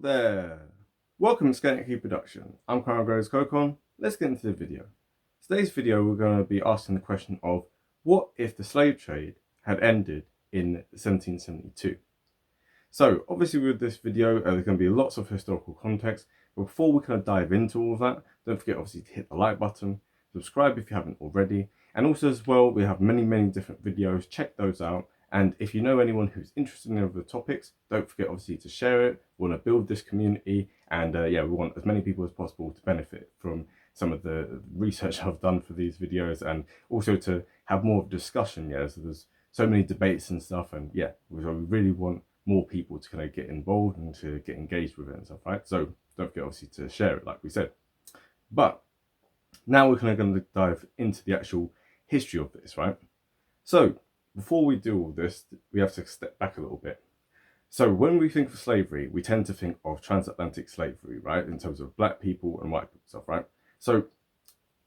there! Welcome to Skeleton Production. I'm Crown Grows Cocon. Let's get into the video. Today's video we're going to be asking the question of what if the slave trade had ended in 1772? So obviously with this video there's going to be lots of historical context, but before we kind of dive into all of that, don't forget obviously to hit the like button, subscribe if you haven't already, and also as well we have many different videos, check those out. And if you know anyone who's interested in other topics, don't forget obviously to share it. We want to build this community, and we want as many people as possible to benefit from some of the research I've done for these videos, and also to have more of a discussion. So there's so many debates and stuff, and we really want more people to kind of get involved and to get engaged with it and stuff, right? So don't forget obviously to share it, like we said. But now we're kind of going to dive into the actual history of this, right? So before we do all this, we have to step back a little bit. So when we think of slavery, we tend to think of transatlantic slavery, right? In terms of black people and white people stuff, right? So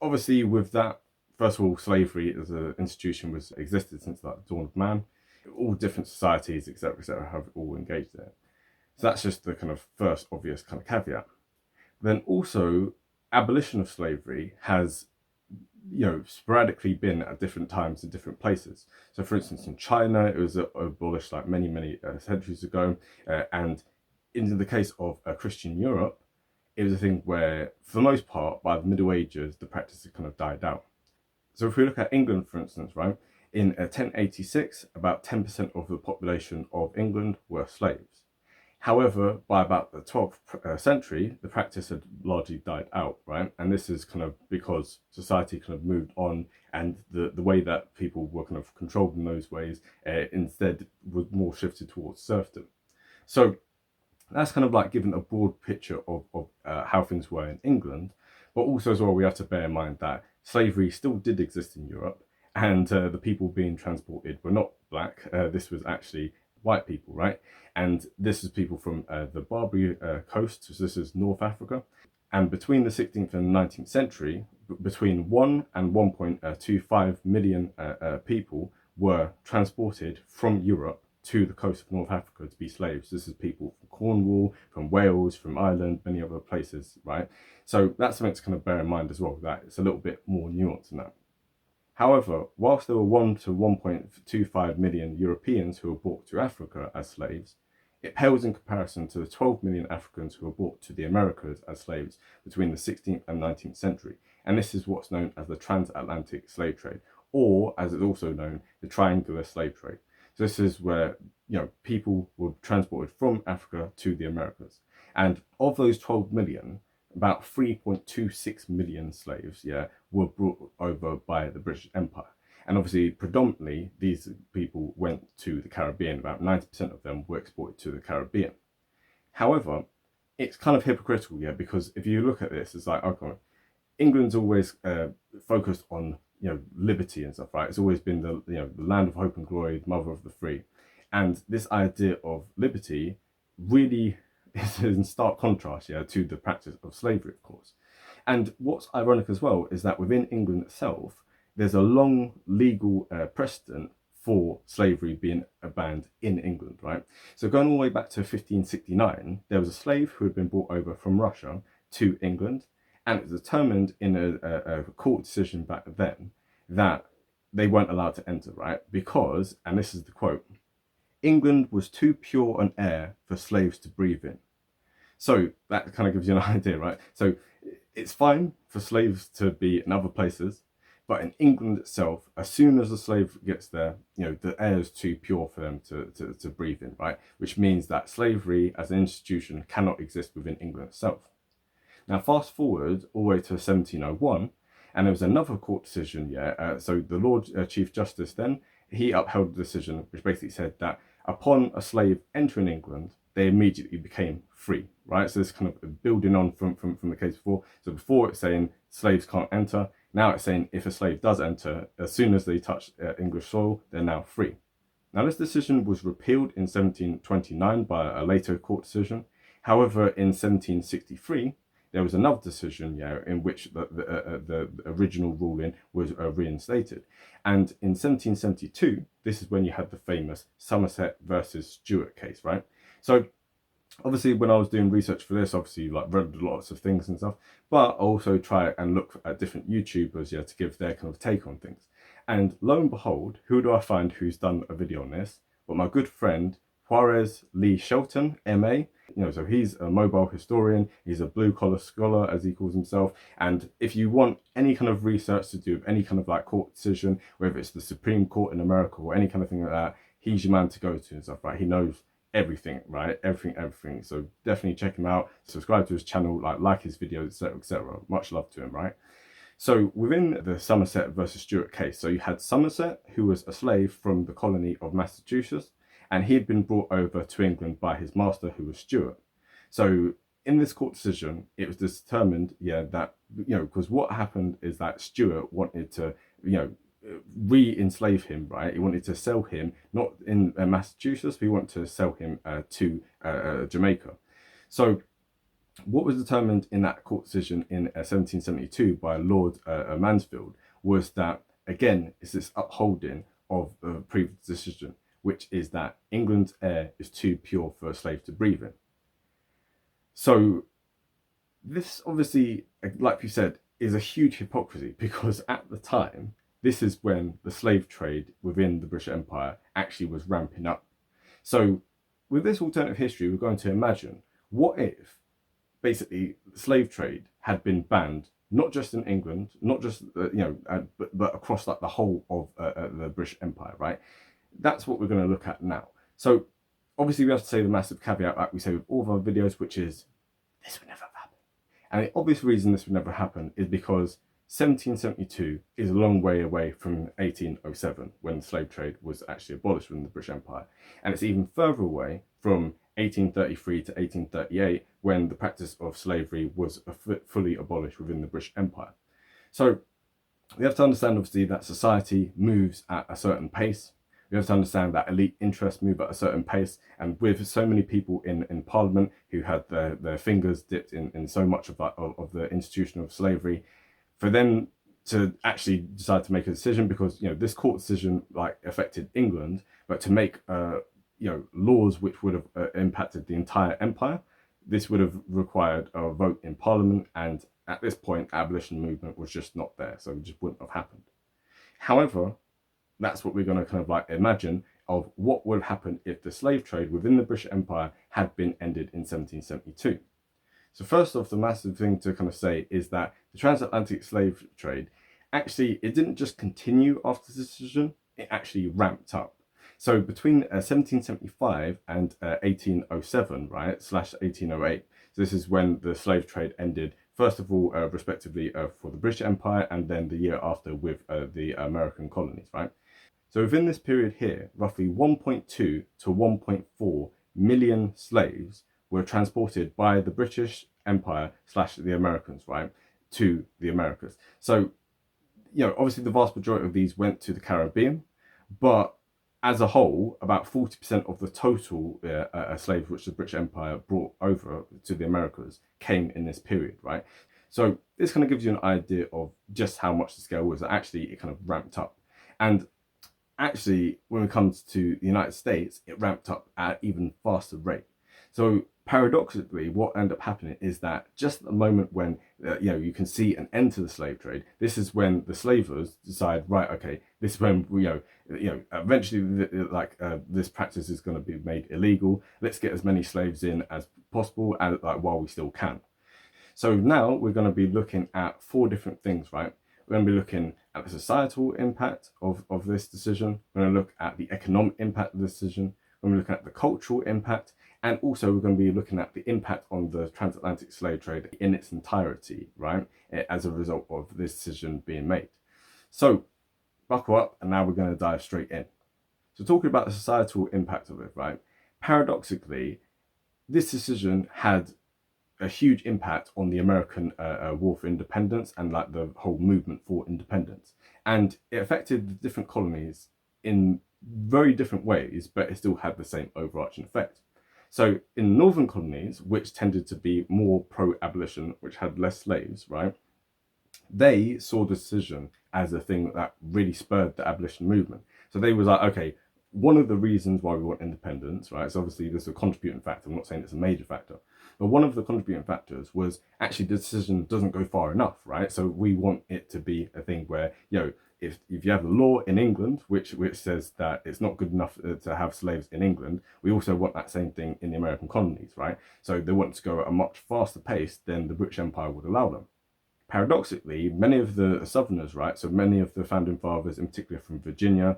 obviously with that, first of all, slavery as an institution was existed since like the dawn of man. All different societies, etc., have all engaged in it. So that's just the kind of first obvious kind of caveat. Then also, abolition of slavery has sporadically been at different times in different places. So for instance, in China, it was abolished like many centuries ago. And in the case of Christian Europe, it was a thing where, for the most part, by the Middle Ages, the practice had kind of died out. So if we look at England, for instance, right, in 1086, about 10% of the population of England were slaves. However, by about the 12th century, the practice had largely died out, right? And this is kind of because society kind of moved on, and the way that people were kind of controlled in those ways instead was more shifted towards serfdom. So that's kind of like given a broad picture of how things were in England. But also as well, we have to bear in mind that slavery still did exist in Europe, and the people being transported were not black. This was actually white people, right? And this is people from the Barbary coast, so this is North Africa. And between the 16th and 19th century, between 1 and 1.25 million people were transported from Europe to the coast of North Africa to be slaves. This is people from Cornwall, from Wales, from Ireland, many other places, right? So that's something to kind of bear in mind as well, that it's a little bit more nuanced than that. However, whilst there were 1 to 1.25 million Europeans who were brought to Africa as slaves, it pales in comparison to the 12 million Africans who were brought to the Americas as slaves between the 16th and 19th century. And this is what's known as the transatlantic slave trade, or as it's also known, the triangular slave trade. So this is where people were transported from Africa to the Americas. And of those 12 million, about 3.26 million slaves were brought over by the British Empire. And obviously, predominantly, these people went to the Caribbean. About 90% of them were exported to the Caribbean. However, it's kind of hypocritical, because if you look at this, it's like, okay, England's always focused on liberty and stuff, right? It's always been the land of hope and glory, the mother of the free. And this idea of liberty really is in stark contrast to the practice of slavery, of course. And what's ironic as well is that within England itself, there's a long legal precedent for slavery being banned in England, right? So going all the way back to 1569, there was a slave who had been brought over from Russia to England, and it was determined in a court decision back then that they weren't allowed to enter, right? Because, and this is the quote, "England was too pure an air for slaves to breathe in." So that kind of gives you an idea, right? So it's fine for slaves to be in other places, but in England itself, as soon as a slave gets there, the air is too pure for them to breathe in, right? Which means that slavery as an institution cannot exist within England itself. Now, fast forward all the way to 1701, and there was another court decision, so the Lord Chief Justice then, he upheld the decision, which basically said that upon a slave entering England, they immediately became free, right? So this kind of building on from the case before. So before it's saying slaves can't enter, now it's saying if a slave does enter, as soon as they touch English soil, they're now free. Now this decision was repealed in 1729 by a later court decision. However, in 1763, there was another decision, in which the original ruling was reinstated. And in 1772, this is when you had the famous Somerset versus Stuart case, right? So Obviously, when I was doing research for this, obviously like read lots of things and stuff, but I also try and look at different YouTubers, yeah, to give their kind of take on things. And lo and behold, who do I find who's done a video on this? But my good friend lee-shelton, MA. So he's a mobile historian, he's a blue collar scholar, as he calls himself. And if you want any kind of research to do with any kind of like court decision, whether it's the Supreme Court in America or any kind of thing like that, he's your man to go to and stuff, right? He knows everything, right? Everything. So definitely check him out, subscribe to his channel, like his videos, etc., etc. Much love to him, right? So within the Somerset versus Stuart case, so you had Somerset, who was a slave from the colony of Massachusetts, and he had been brought over to England by his master, who was Stuart. So in this court decision, it was determined, yeah, that, because what happened is that Stuart wanted to, re-enslave him, right? He wanted to sell him, not in Massachusetts, but he wanted to sell him to Jamaica. So what was determined in that court decision in 1772 by Lord Mansfield was that, again, it's this upholding of the previous decision, which is that England's air is too pure for a slave to breathe in. So this obviously, like you said, is a huge hypocrisy, because at the time, this is when the slave trade within the British Empire actually was ramping up. So with this alternative history, we're going to imagine, what if basically the slave trade had been banned, not just in England, not just, but across like the whole of the British Empire, right? That's what we're going to look at now. So obviously we have to say the massive caveat, like we say with all of our videos, which is this would never happen. And the obvious reason this would never happen is because 1772 is a long way away from 1807, when the slave trade was actually abolished within the British Empire. And it's even further away from 1833 to 1838, when the practice of slavery was fully abolished within the British Empire. So we have to understand, obviously, that society moves at a certain pace. We have to understand that elite interests move at a certain pace, and with so many people in Parliament who had their fingers dipped in so much of the institution of slavery, for them to actually decide to make a decision, because this court decision like affected England, but to make laws which would have impacted the entire empire, this would have required a vote in Parliament, and at this point abolition movement was just not there, so it just wouldn't have happened. However, that's what we're going to kind of like imagine of what would happen if the slave trade within the British Empire had been ended in 1772. So first off, the massive thing to kind of say is that the transatlantic slave trade, actually, it didn't just continue after the decision, it actually ramped up. So between 1775 and 1807, right, slash 1808, so this is when the slave trade ended, first of all, respectively, for the British Empire, and then the year after with the American colonies, right? So within this period here, roughly 1.2 to 1.4 million slaves were transported by the British Empire slash the Americans, right, to the Americas. So, obviously the vast majority of these went to the Caribbean, but as a whole, about 40% of the total slaves which the British Empire brought over to the Americas came in this period, right? So this kind of gives you an idea of just how much the scale was. Actually, it kind of ramped up. And actually, when it comes to the United States, it ramped up at an even faster rate. So paradoxically, what ended up happening is that just at the moment when you can see an end to the slave trade, this is when the slavers decide, right, okay, this is when eventually this practice is going to be made illegal. Let's get as many slaves in as possible, and while we still can. So now we're going to be looking at 4 different things, right? We're going to be looking at the societal impact of this decision. We're going to look at the economic impact of the decision. We're going to be looking at the cultural impact, and also we're going to be looking at the impact on the transatlantic slave trade in its entirety, right, as a result of this decision being made. So buckle up, and now we're going to dive straight in. So talking about the societal impact of it, right, paradoxically, this decision had a huge impact on the American war for independence and like the whole movement for independence. And it affected the different colonies in very different ways, but it still had the same overarching effect. So in northern colonies, which tended to be more pro-abolition, which had less slaves, right, they saw the decision as a thing that really spurred the abolition movement. So they was like, okay, one of the reasons why we want independence, right? So obviously this is a contributing factor. I'm not saying it's a major factor, but one of the contributing factors was actually the decision doesn't go far enough, right? So we want it to be a thing where, if you have a law in England which says that it's not good enough to have slaves in England, we also want that same thing in the American colonies, right? So they want to go at a much faster pace than the British Empire would allow them. Paradoxically, many of the Southerners, right, so many of the founding fathers, in particular from Virginia,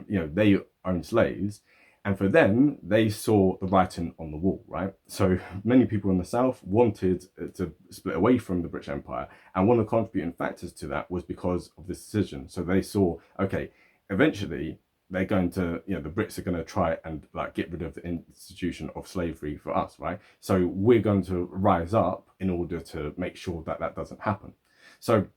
they owned slaves. And for them, they saw the writing on the wall, right? So many people in the South wanted to split away from the British Empire. And one of the contributing factors to that was because of this decision. So they saw, okay, eventually they're going to, the Brits are going to try and like get rid of the institution of slavery for us, right? So we're going to rise up in order to make sure that that doesn't happen. So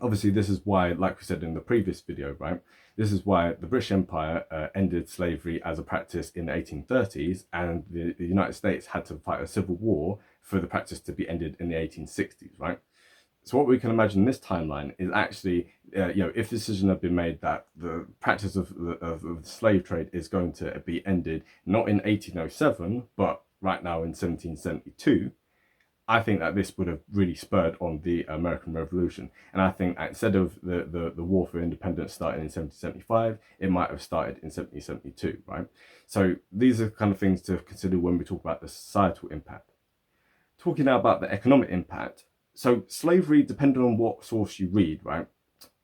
obviously this is why, like we said in the previous video, right, this is why the British Empire ended slavery as a practice in the 1830s, and the United States had to fight a civil war for the practice to be ended in the 1860s, right? So what we can imagine in this timeline is actually, if the decision had been made that the practice of the slave trade is going to be ended not in 1807, but right now in 1772, I think that this would have really spurred on the American Revolution. And I think instead of the war for independence starting in 1775, it might have started in 1772, right? So these are kind of things to consider when we talk about the societal impact. Talking now about the economic impact. So slavery, depending on what source you read, right,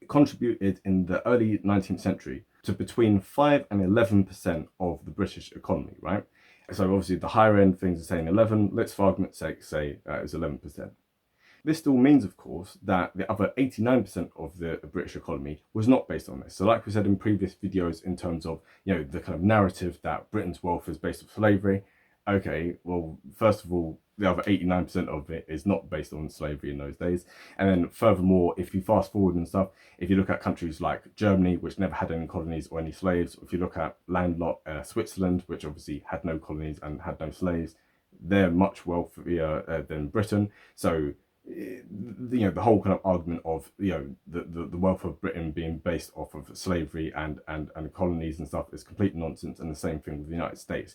it contributed in the early 19th century to between 5 and 11% of the British economy, right? So obviously the higher end things are saying 11, let's for argument's sake say it's 11%. This still means, of course, that the other 89% of the British economy was not based on this. So like we said in previous videos in terms of, the kind of narrative that Britain's wealth is based on slavery, okay, well, first of all, the other 89% of it is not based on slavery in those days. And then furthermore, if you fast forward and stuff, if you look at countries like Germany, which never had any colonies or any slaves, if you look at landlocked Switzerland, which obviously had no colonies and had no slaves, they're much wealthier than Britain. So, the whole kind of argument of, the wealth of Britain being based off of slavery and colonies and stuff is complete nonsense. And the same thing with the United States.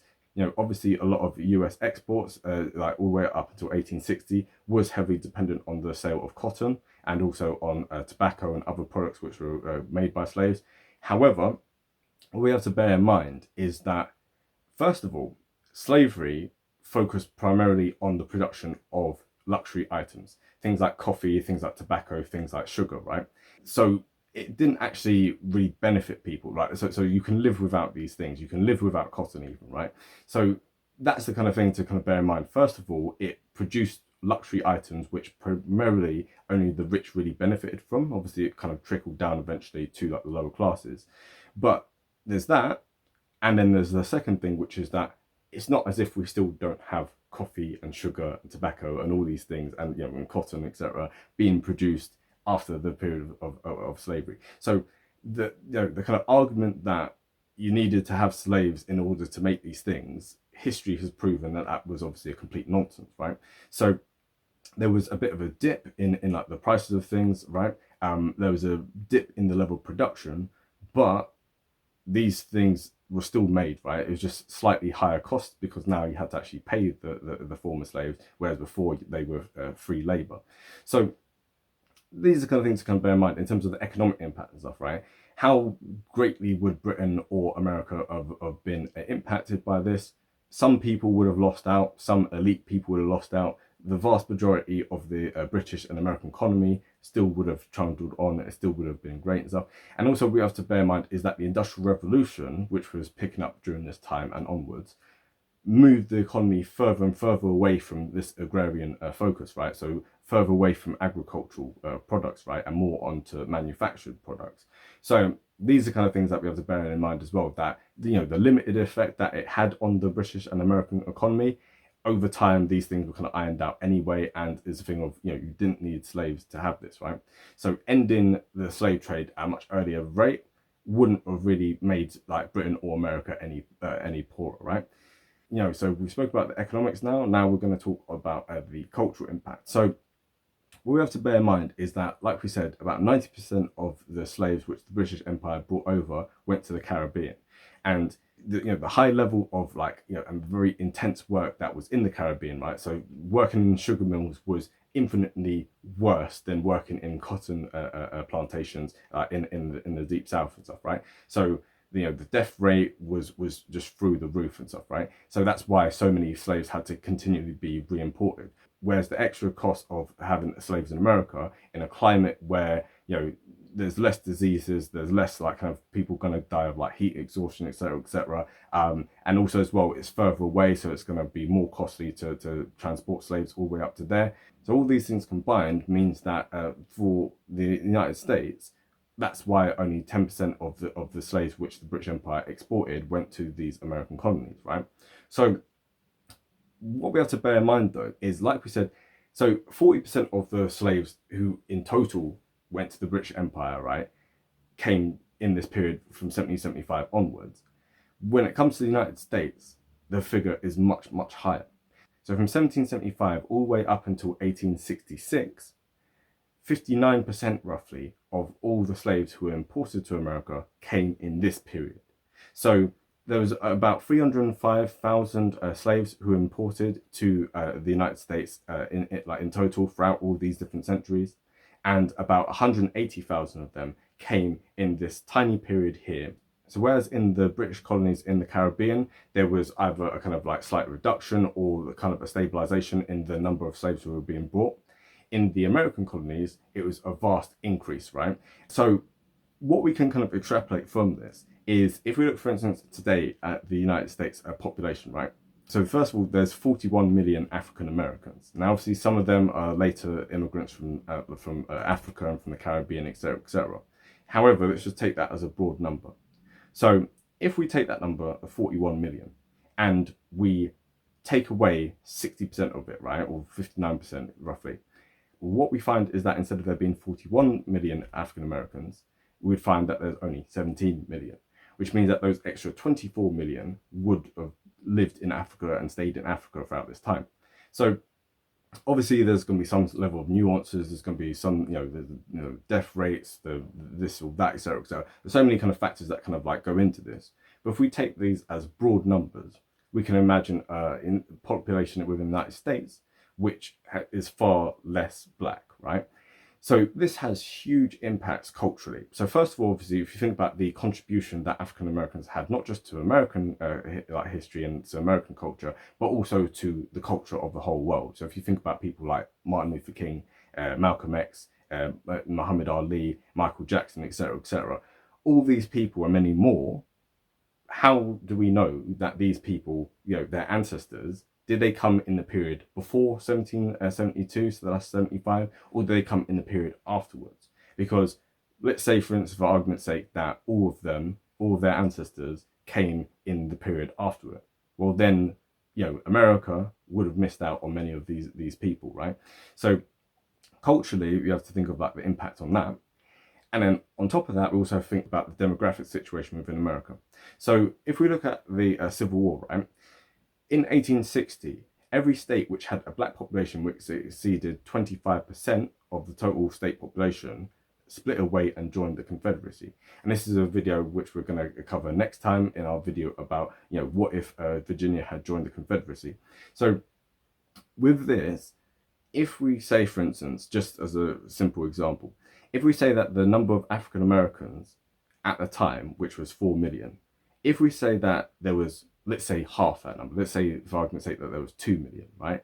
Obviously a lot of US exports, like all the way up until 1860, was heavily dependent on the sale of cotton and also on tobacco and other products which were made by slaves. However, what we have to bear in mind is that, first of all, slavery focused primarily on the production of luxury items, things like coffee, things like tobacco, things like sugar, right? So it didn't actually really benefit people, right? So you can live without these things. You can live without cotton even, right? So that's the kind of thing to kind of bear in mind. First of all, it produced luxury items which primarily only the rich really benefited from. Obviously, it kind of trickled down eventually to like the lower classes. But there's that. And then there's the second thing, which is that it's not as if we still don't have coffee and sugar and tobacco and all these things and, and cotton, etc., being produced after the period of slavery. So the kind of argument that you needed to have slaves in order to make these things, history has proven that that was obviously a complete nonsense, right? So there was a bit of a dip in like the prices of things, right? There was a dip in the level of production, but these things were still made, right? It was just slightly higher cost because now you had to actually pay the former slaves, whereas before they were free labor. So these are the kind of things to kind of bear in mind in terms of the economic impact and stuff, right? How greatly would Britain or America have been impacted by this? Some people would have lost out. Some elite people would have lost out. The vast majority of the British and American economy still would have trundled on. It still would have been great and stuff. And also we have to bear in mind is that the Industrial Revolution, which was picking up during this time and onwards, moved the economy further and further away from this agrarian focus, right? So further away from agricultural products, right? And more onto manufactured products. So these are kind of things that we have to bear in mind as well, that, the limited effect that it had on the British and American economy, over time, these things were kind of ironed out anyway. And it's a thing of, you didn't need slaves to have this, right? So ending the slave trade at a much earlier rate wouldn't have really made like Britain or America any poorer, right? So we spoke about the economics now. Now we're going to talk about the cultural impact. So what we have to bear in mind is that, like we said, about 90% of the slaves which the British Empire brought over went to the Caribbean. And the high level of and very intense work that was in the Caribbean, right? So working in sugar mills was infinitely worse than working in cotton plantations in the deep south and stuff, right? So the death rate was just through the roof and stuff, right? So that's why so many slaves had to continually be re-imported. Whereas the extra cost of having slaves in America in a climate where there's less diseases, there's less kind of people going to die of heat exhaustion, etc., etc. And also as well, it's further away, so it's going to be more costly to transport slaves all the way up to there. So all these things combined means that for the United States, that's why only 10% of the slaves which the British Empire exported went to these American colonies, right? So what we have to bear in mind though is, like we said, so 40% of the slaves who in total went to the British Empire, right, came in this period from 1775 onwards. When it comes to the United States, the figure is much, much higher. So from 1775 all the way up until 1866, 59% roughly of all the slaves who were imported to America came in this period. So there was about 305,000 slaves who were imported to the United States in total throughout all these different centuries, and about 180,000 of them came in this tiny period here. So whereas in the British colonies in the Caribbean, there was either a kind of slight reduction or kind of a stabilization in the number of slaves who were being brought, in the American colonies, it was a vast increase, right? So what we can kind of extrapolate from this is, if we look, for instance, today at the United States population, right? So first of all, there's 41 million African Americans. Now, obviously, some of them are later immigrants from Africa and from the Caribbean, etc., etc. However, let's just take that as a broad number. So if we take that number of 41 million and we take away 60% of it, right, or 59% roughly, what we find is that instead of there being 41 million African Americans, we would find that there's only 17 million, which means that those extra 24 million would have lived in Africa and stayed in Africa throughout this time. So obviously there's going to be some level of nuances, there's going to be some death rates, this or that, etc., etc. There's so many kind of factors that kind of go into this. But if we take these as broad numbers, we can imagine in population within the United States which is far less black, right? So this has huge impacts culturally. So first of all, obviously, if you think about the contribution that African Americans had, not just to American history and to American culture, but also to the culture of the whole world. So if you think about people like Martin Luther King, Malcolm X, Muhammad Ali, Michael Jackson, etc., etc., all these people and many more, how do we know that these people, their ancestors, did they come in the period before 1772, so the last 75, or did they come in the period afterwards? Because let's say, for instance, for argument's sake, that all of their ancestors came in the period after it. Well, then, America would have missed out on many of these people, right? So culturally, we have to think of the impact on that. And then on top of that, we also have to think about the demographic situation within America. So if we look at the Civil War, right? In 1860, every state which had a black population which exceeded 25% of the total state population split away and joined the Confederacy. And this is a video which we're going to cover next time in our video about, what if Virginia had joined the Confederacy. So with this, if we say, for instance, just as a simple example, if we say that the number of African Americans at the time, which was 4 million, if we say that there was, let's say, half that number, let's say, for argument's sake, that there was 2 million, right?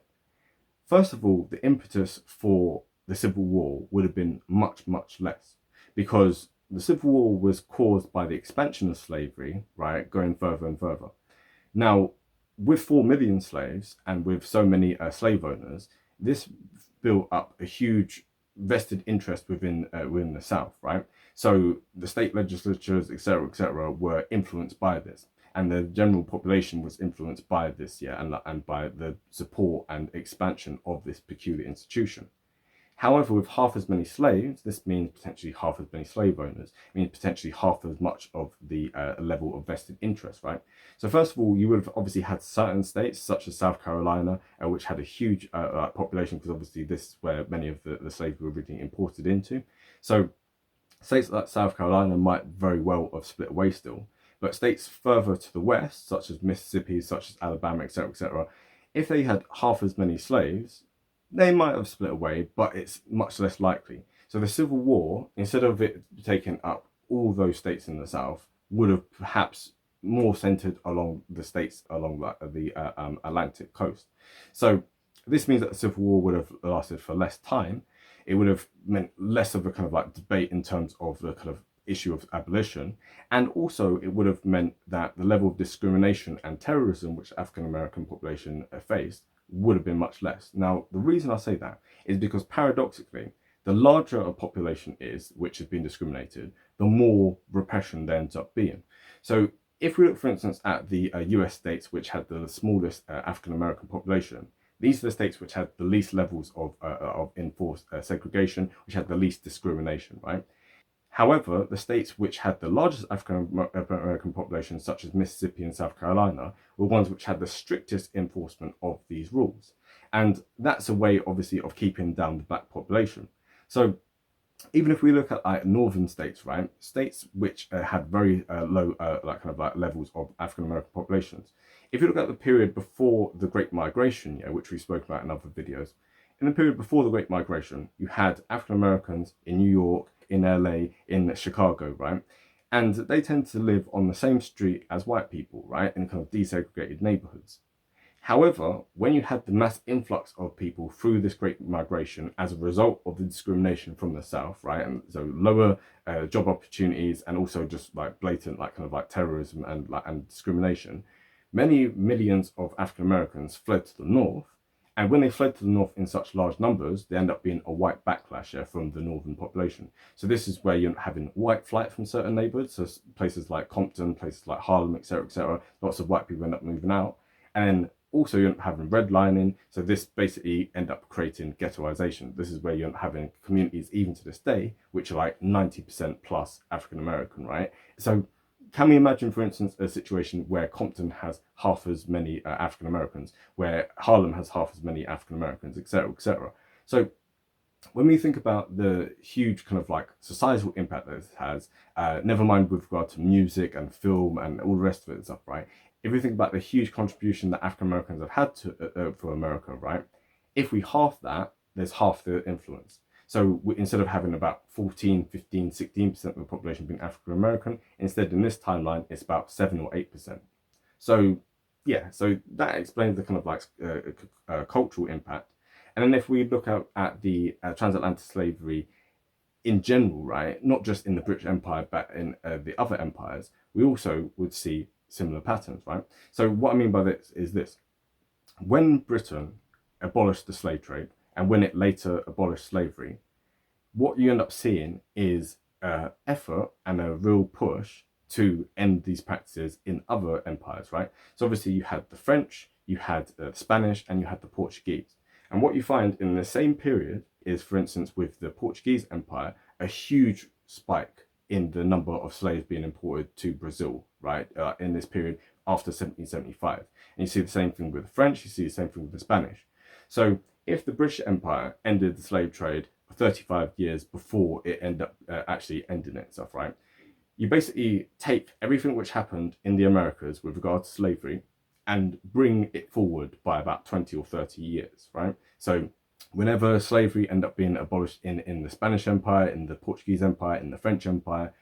First of all, the impetus for the Civil War would have been much, much less, because the Civil War was caused by the expansion of slavery, right, going further and further. Now, with 4 million slaves and with so many slave owners, this built up a huge vested interest within the South, right? So the state legislatures, etc., were influenced by this, and the general population was influenced by this, and by the support and expansion of this peculiar institution. However, with half as many slaves, this means potentially half as many slave owners, it means potentially half as much of the level of vested interest, right? So first of all, you would have obviously had certain states, such as South Carolina, which had a huge population, because obviously this is where many of the slaves were originally imported into. So states like South Carolina might very well have split away still. But states further to the west, such as Mississippi, such as Alabama, etc., if they had half as many slaves, they might have split away, but it's much less likely. So the Civil War, instead of it taking up all those states in the South, would have perhaps more centered along the states along the Atlantic coast. So this means that the Civil War would have lasted for less time. It would have meant less of a kind of like debate in terms of the kind of issue of abolition, and also it would have meant that the level of discrimination and terrorism which African American population faced would have been much less. Now, the reason I say that is because paradoxically, the larger a population is which has been discriminated, the more repression there ends up being. So if we look, for instance, at the US states which had the smallest African American population, these are the states which had the least levels of enforced segregation, which had the least discrimination, right? However, the states which had the largest African American population, such as Mississippi and South Carolina, were ones which had the strictest enforcement of these rules. And that's a way, obviously, of keeping down the black population. So even if we look at northern states, right, states which had very low levels of African American populations, if you look at the period before the Great Migration, which we spoke about in other videos, in the period before the Great Migration, you had African Americans in New York, in LA, in Chicago, right? And they tend to live on the same street as white people, right? In kind of desegregated neighborhoods. However, when you had the mass influx of people through this Great Migration as a result of the discrimination from the South, right? And so lower job opportunities and also just like blatant terrorism and discrimination, many millions of African Americans fled to the North. And when they fled to the north in such large numbers, they end up being a white backlash from the northern population. So this is where you're having white flight from certain neighborhoods, so places like Compton, places like Harlem, etc., etc. Lots of white people end up moving out. And then also you're having redlining. So this basically end up creating ghettoization. This is where you're having communities, even to this day, which are like 90% plus African American, right? So can we imagine, for instance, a situation where Compton has half as many African Americans, where Harlem has half as many African Americans, etc., etc.? So when we think about the huge kind of like societal impact that this has, never mind with regard to music and film and all the rest of it and stuff, right? If we think about the huge contribution that African Americans have had to for America, right? If we half that, there's half the influence. So instead of having about 14, 15, 16% of the population being African American, instead in this timeline, it's about 7 or 8%. So yeah, so that explains the kind of like cultural impact. And then if we look at the transatlantic slavery in general, right, not just in the British Empire, but in the other empires, we also would see similar patterns, right? So what I mean by this is this: when Britain abolished the slave trade, and when it later abolished slavery, what you end up seeing is effort and a real push to end these practices in other empires, right? So obviously you had the French, you had the Spanish, and you had the Portuguese. And what you find in the same period is, for instance, with the Portuguese Empire, a huge spike in the number of slaves being imported to Brazil, right? In this period after 1775. And you see the same thing with the French, you see the same thing with the Spanish. So if the British Empire ended the slave trade 35 years before it ended up actually ending itself, right? You basically take everything which happened in the Americas with regard to slavery and bring it forward by about 20 or 30 years, right? So whenever slavery ended up being abolished in the Spanish Empire, in the Portuguese Empire, in the French Empire,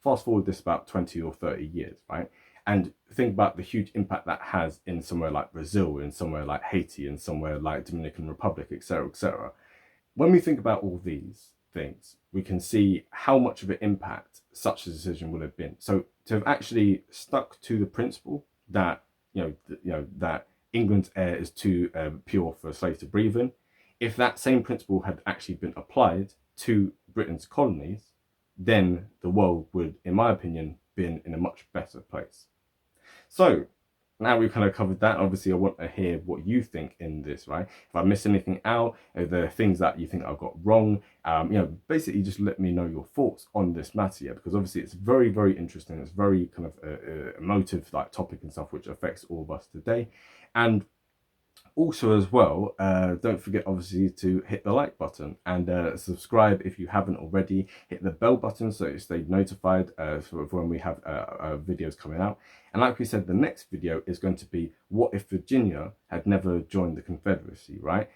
fast forward this about 20 or 30 years, right? And think about the huge impact that has in somewhere like Brazil, in somewhere like Haiti, in somewhere like Dominican Republic, etc., etc. When we think about all these things, we can see how much of an impact such a decision would have been. So to have actually stuck to the principle that that England's air is too pure for slaves to breathe in, if that same principle had actually been applied to Britain's colonies, then the world would, in my opinion, been in a much better place. So now we've kind of covered that. Obviously, I want to hear what you think in this, right? If I missed anything out, if there are things that you think I've got wrong, basically just let me know your thoughts on this matter, yeah, because obviously it's very, very interesting. It's very kind of emotive like topic and stuff, which affects all of us today. And Also as well, don't forget obviously to hit the like button and subscribe if you haven't already. Hit the bell button so you stay notified for when we have videos coming out. And like we said, the next video is going to be what if Virginia had never joined the Confederacy, right?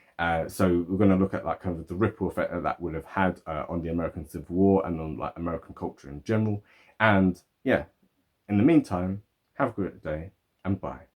So we're going to look at like kind of the ripple effect that would have had on the American Civil War and on like American culture in general. And yeah, in the meantime, have a great day and bye.